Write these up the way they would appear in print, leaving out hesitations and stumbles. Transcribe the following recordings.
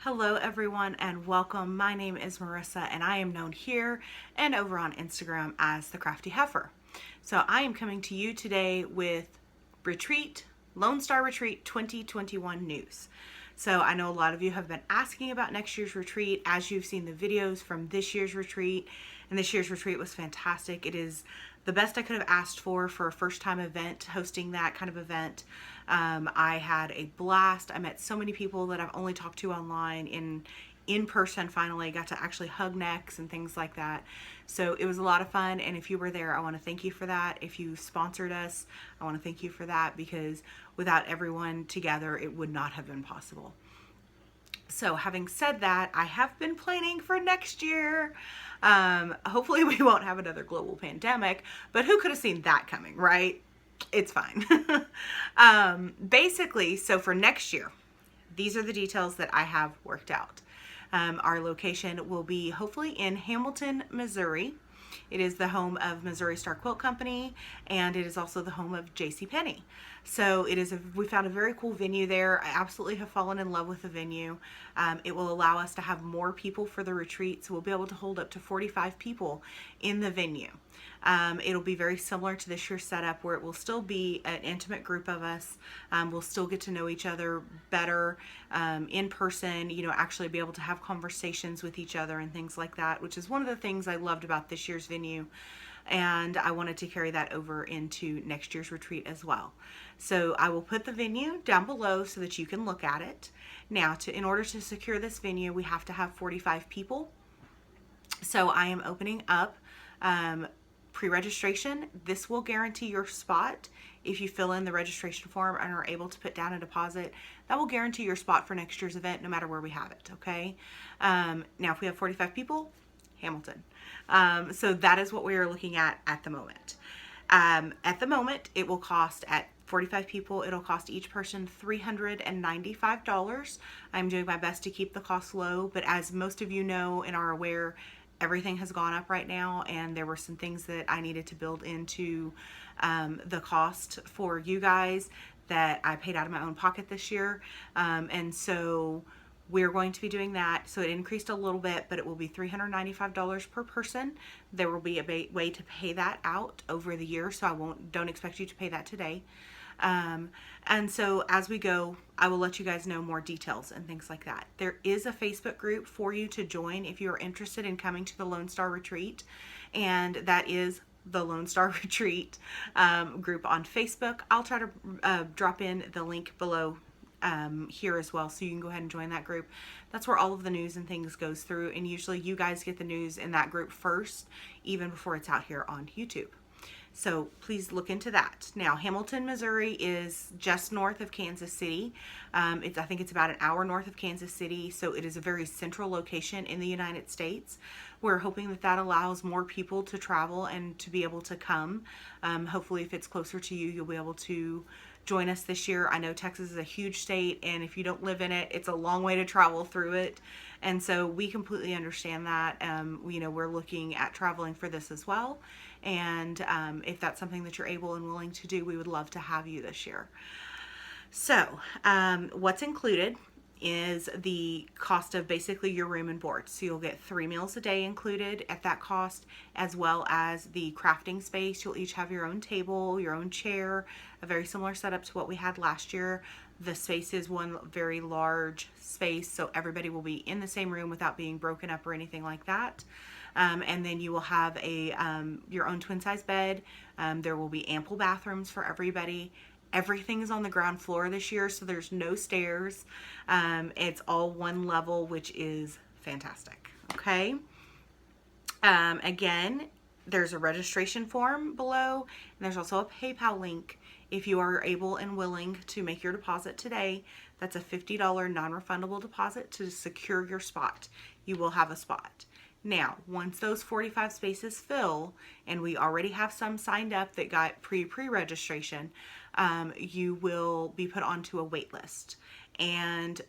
Hello everyone and welcome. My name is Marissa and I am known here and over on Instagram as the Crafty Heifer. So I am coming to you today with Lonestar Retreat 2021 news. So I know a lot of you have been asking about next year's retreat as you've seen the videos from this year's retreat, and this year's retreat was fantastic. It is the best I could have asked for a first time event, hosting that kind of event. I had a blast. I met so many people that I've only talked to online in person. Finally got to actually hug necks and things like that. So it was a lot of fun, and if you were there, I want to thank you for that. If you sponsored us, I want to thank you for that, because without everyone together it would not have been possible. So having said that, I have been planning for next year. Hopefully we won't have another global pandemic, but who could have seen that coming, right? It's fine. Basically, so for next year, these are the details that I have worked out. Our location will be hopefully in Hamilton, Missouri. It is the home of Missouri Star Quilt Company, and it is also the home of JCPenney. So we found a very cool venue there. I absolutely have fallen in love with the venue. It will allow us to have more people for the retreat, so we'll be able to hold up to 45 people in the venue. It'll be very similar to this year's setup, where it will still be an intimate group of us. We'll still get to know each other better in person, actually be able to have conversations with each other and things like that, which is one of the things I loved about this year's venue. And I wanted to carry that over into next year's retreat as well. So I will put the venue down below so that you can look at it. Now, in order to secure this venue, we have to have 45 people. So I am opening up pre-registration. This will guarantee your spot. If you fill in the registration form and are able to put down a deposit, that will guarantee your spot for next year's event, no matter where we have it, okay? Now, if we have 45 people, Hamilton. So that is what we are looking at the moment. At the moment, it will cost, at 45 people, it'll cost each person $395. I'm doing my best to keep the cost low, but as most of you know and are aware, everything has gone up right now, and there were some things that I needed to build into the cost for you guys that I paid out of my own pocket this year. And so we're going to be doing that. So it increased a little bit, but it will be $395 per person. There will be a way to pay that out over the year, so don't expect you to pay that today. And so as we go, I will let you guys know more details and things like that. There is a Facebook group for you to join if you are interested in coming to the Lonestar Retreat, and that is the Lonestar Retreat group on Facebook. I'll try to drop in the link below here as well, so you can go ahead and join that group. That's where all of the news and things goes through, and usually you guys get the news in that group first, even before it's out here on YouTube. So please look into that. Now, Hamilton, Missouri is just north of Kansas City. I think it's about an hour north of Kansas City, so it is a very central location in the United States. We're hoping that allows more people to travel and to be able to come. Hopefully, if it's closer to you, you'll be able to join us this year. I know Texas is a huge state, and if you don't live in it, it's a long way to travel through it. And so we completely understand that. We're looking at traveling for this as well. And if that's something that you're able and willing to do, we would love to have you this year. So what's included is the cost of basically your room and board. So you'll get 3 meals a day included at that cost, as well as the crafting space. You'll each have your own table, your own chair, a very similar setup to what we had last year. The space is one very large space, so everybody will be in the same room without being broken up or anything like that. And then you will have your own twin size bed. There will be ample bathrooms for everybody. Everything is on the ground floor this year, so there's no stairs. It's all one level, which is fantastic. Okay. Again, there's a registration form below, and there's also a PayPal link if you are able and willing to make your deposit today. That's a $50 non-refundable deposit to secure your spot. You will have a spot. Now, once those 45 spaces fill, and we already have some signed up that got pre-registration, you will be put onto a wait list. And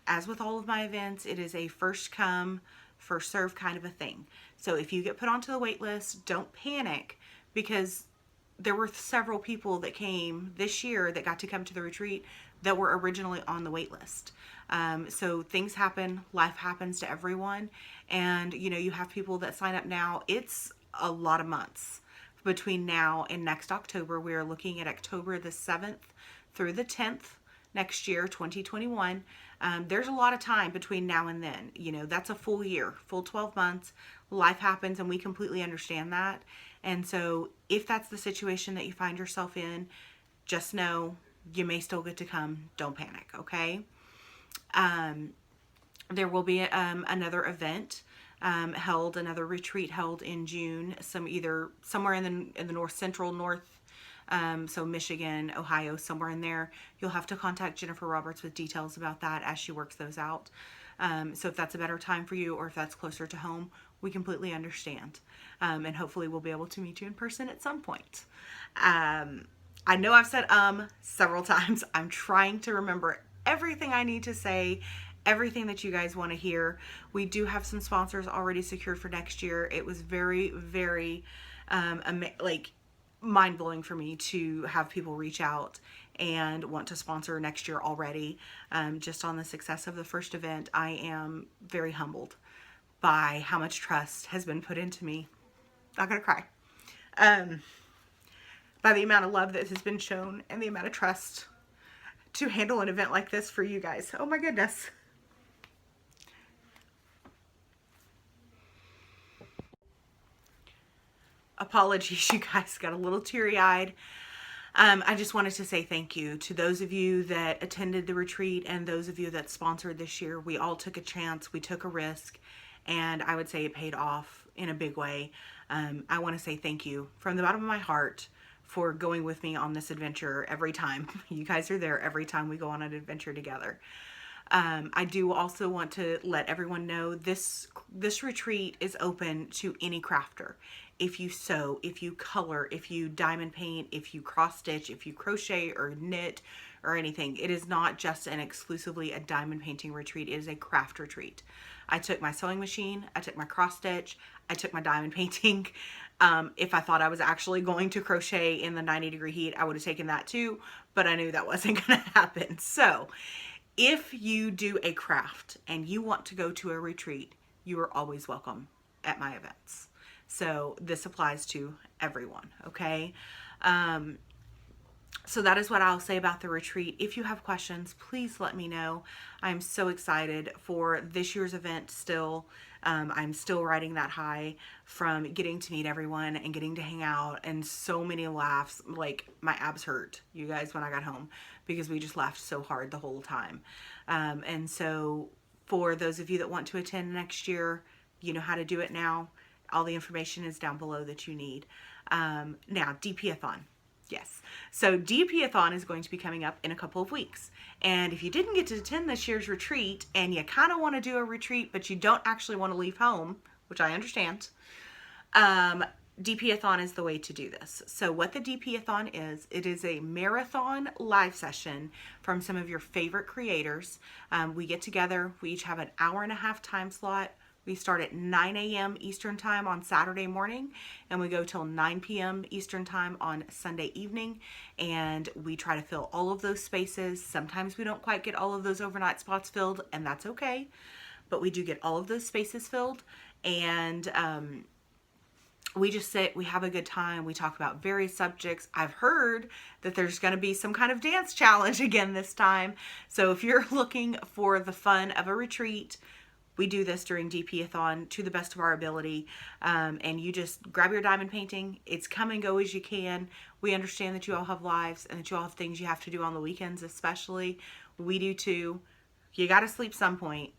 as with all of my events, it is a first come, first serve kind of a thing. So if you get put onto the wait list, don't panic, because there were several people that came this year that got to come to the retreat that were originally on the wait list. So things happen, life happens to everyone, and you have people that sign up now. It's a lot of months between now and next October. We are looking at October the 7th through the 10th next year, 2021. There's a lot of time between now and then. That's a full year, full 12 months. Life happens, and we completely understand that. And so if that's the situation that you find yourself in, just know you may still get to come. Don't panic, okay? There will be another event held, another retreat held in June, either somewhere in the north central north, so Michigan, Ohio, somewhere in there. You'll have to contact Jennifer Roberts with details about that as she works those out. So if that's a better time for you, or if that's closer to home, we completely understand. And hopefully we'll be able to meet you in person at some point. I know I've said several times. I'm trying to remember everything I need to say, everything that you guys want to hear. We do have some sponsors already secured for next year. It was very, very mind-blowing for me to have people reach out and want to sponsor next year already. Just on the success of the first event, I am very humbled by how much trust has been put into me. Not gonna cry. By the amount of love that has been shown and the amount of trust to handle an event like this for you guys. Oh my goodness. Apologies, you guys, got a little teary-eyed. I just wanted to say thank you to those of you that attended the retreat and those of you that sponsored this year. We all took a chance, we took a risk, and I would say it paid off in a big way. I want to say thank you from the bottom of my heart for going with me on this adventure every time. You guys are there every time we go on an adventure together. I do also want to let everyone know this retreat is open to any crafter. If you sew, if you color, if you diamond paint, if you cross stitch, if you crochet or knit or anything, it is not just exclusively a diamond painting retreat. It is a craft retreat. I took my sewing machine, I took my cross stitch, I took my diamond painting. If I thought I was actually going to crochet in the 90-degree heat, I would have taken that too, but I knew that wasn't going to happen. So if you do a craft and you want to go to a retreat, you are always welcome at my events. So this applies to everyone, okay? So that is what I'll say about the retreat. If you have questions, please let me know. I'm so excited for this year's event still. I'm still riding that high from getting to meet everyone and getting to hang out, and so many laughs. Like, my abs hurt, you guys, when I got home, because we just laughed so hard the whole time. And so for those of you that want to attend next year, you know how to do it now. All the information is down below that you need. Now, DP-a-thon. Yes. So DP-a-thon is going to be coming up in a couple of weeks. And if you didn't get to attend this year's retreat and you kind of want to do a retreat, but you don't actually want to leave home, which I understand, DP-a-thon is the way to do this. So what the DP-a-thon is, it is a marathon live session from some of your favorite creators. We get together, we each have an hour-and-a-half time slot. We start at 9 a.m. Eastern Time on Saturday morning, and we go till 9 p.m. Eastern Time on Sunday evening, and we try to fill all of those spaces. Sometimes we don't quite get all of those overnight spots filled, and that's okay, but we do get all of those spaces filled, and we just sit, we have a good time, we talk about various subjects. I've heard that there's going to be some kind of dance challenge again this time, so if you're looking for the fun of a retreat, we do this during DP-a-thon to the best of our ability, and you just grab your diamond painting. It's come and go as you can. We understand that you all have lives and that you all have things you have to do on the weekends especially. We do too. You got to sleep some point,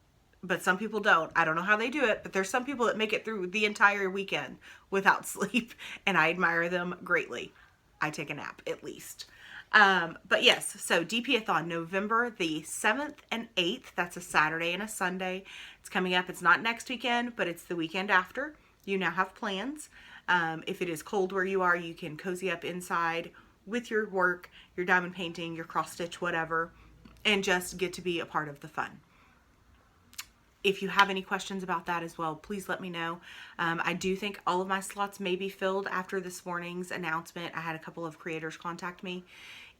but some people don't. I don't know how they do it, but there's some people that make it through the entire weekend without sleep, and I admire them greatly. I take a nap at least. But yes, so DP-a-thon, November the 7th and 8th. That's a Saturday and a Sunday. It's coming up. It's not next weekend, but it's the weekend after. You now have plans. If it is cold where you are, you can cozy up inside with your work, your diamond painting, your cross stitch, whatever, and just get to be a part of the fun. If you have any questions about that as well, please let me know. I do think all of my slots may be filled after this morning's announcement. I had a couple of creators contact me.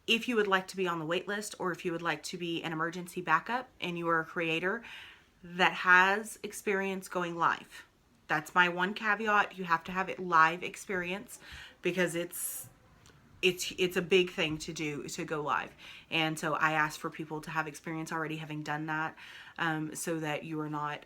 If you would like to be on the wait list, or if you would like to be an emergency backup and you are a creator that has experience going live, that's my one caveat. You have to have it live experience, because it's a big thing to do, to go live. And so I ask for people to have experience already having done that, so that you are not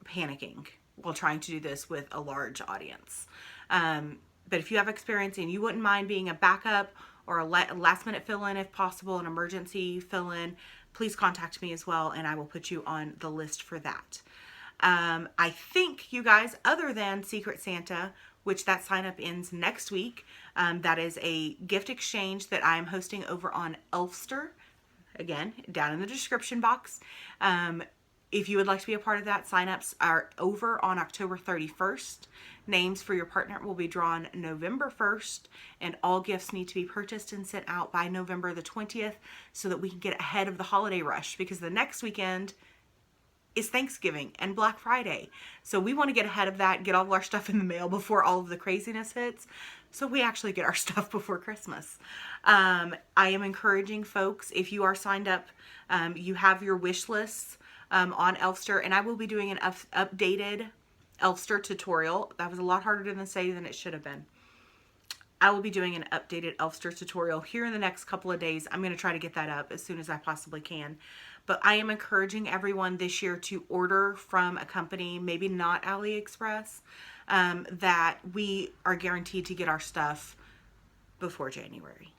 panicking while trying to do this with a large audience. But if you have experience and you wouldn't mind being a backup or a last minute fill-in if possible, an emergency fill-in, please contact me as well, and I will put you on the list for that. I think, you guys, other than Secret Santa, which that sign up ends next week, that is a gift exchange that I'm hosting over on Elfster. Again, down in the description box. If you would like to be a part of that, signups are over on October 31st. Names for your partner will be drawn November 1st, and all gifts need to be purchased and sent out by November the 20th so that we can get ahead of the holiday rush, because the next weekend is Thanksgiving and Black Friday. So we want to get ahead of that, get all of our stuff in the mail before all of the craziness hits, so we actually get our stuff before Christmas. I am encouraging folks, if you are signed up, you have your wish lists on Elfster, and I will be doing an updated Elfster tutorial. That was a lot harder to say than it should have been. I will be doing an updated Elfster tutorial here in the next couple of days. I'm going to try to get that up as soon as I possibly can. But I am encouraging everyone this year to order from a company, maybe not AliExpress, that we are guaranteed to get our stuff before January.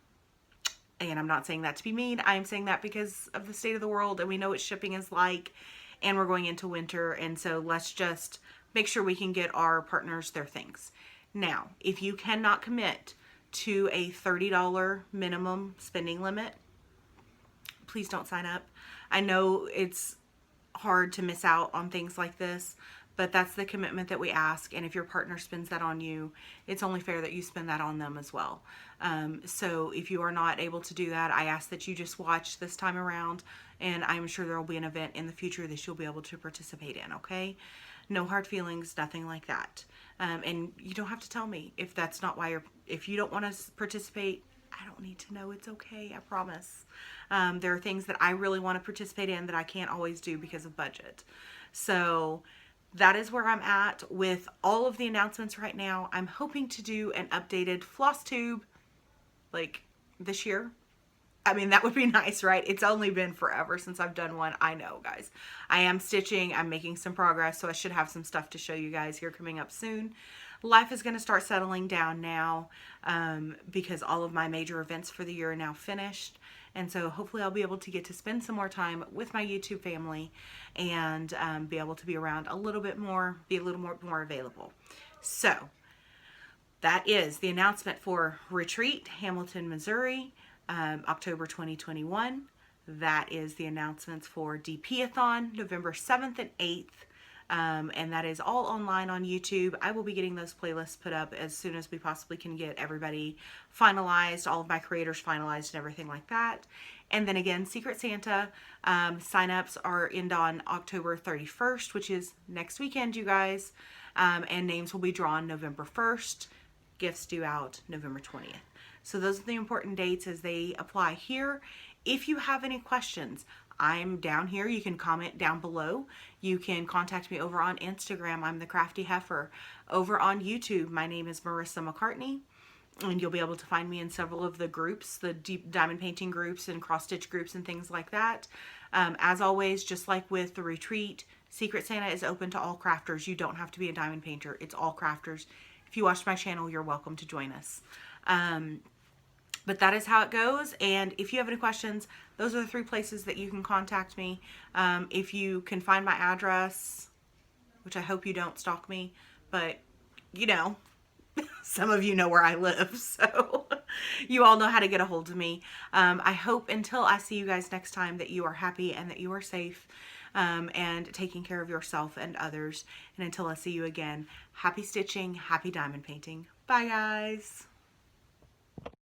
And I'm not saying that to be mean. I am saying that because of the state of the world, and we know what shipping is like, and we're going into winter. And so let's just make sure we can get our partners their things. Now, if you cannot commit to a $30 minimum spending limit, please don't sign up. I know it's hard to miss out on things like this, but that's the commitment that we ask. And if your partner spends that on you, it's only fair that you spend that on them as well. So if you are not able to do that, I ask that you just watch this time around, and I'm sure there will be an event in the future that you'll be able to participate in, okay? No hard feelings, nothing like that. And you don't have to tell me if that's not why if you don't want to participate. I don't need to know. It's okay, I promise. There are things that I really want to participate in that I can't always do because of budget. So that is where I'm at with all of the announcements right now. I'm hoping to do an updated floss tube like this year. I mean, that would be nice, right? It's only been forever since I've done one. I know, guys. I am stitching. I'm making some progress, so I should have some stuff to show you guys here coming up soon. Life is going to start settling down now, because all of my major events for the year are now finished. And so hopefully I'll be able to get to spend some more time with my YouTube family and be able to be around a little bit more, be a little more available. So that is the announcement for Retreat, Hamilton, Missouri, October 2021. That is the announcements for DP-a-thon, November 7th and 8th. And that is all online on YouTube. I will be getting those playlists put up as soon as we possibly can get everybody finalized, all of my creators finalized and everything like that. And then again, Secret Santa signups are end on October 31st, which is next weekend, you guys. And names will be drawn November 1st. Gifts due out November 20th. So those are the important dates as they apply here. If you have any questions, I'm down here. You can comment down below. You can contact me over on Instagram. I'm the Crafty Heifer. Over on YouTube, my name is Marissa McCartney, and you'll be able to find me in several of the groups, the deep diamond painting groups and cross stitch groups and things like that. As always, just like with the retreat, Secret Santa is open to all crafters. You don't have to be a diamond painter. It's all crafters. If you watch my channel, you're welcome to join us. But that is how it goes. And if you have any questions, those are the 3 places that you can contact me. If you can find my address, which I hope you don't stalk me, but you know, some of you know where I live, so you all know how to get a hold of me. I hope until I see you guys next time that you are happy and that you are safe, and taking care of yourself and others. And until I see you again, happy stitching, happy diamond painting. Bye, guys.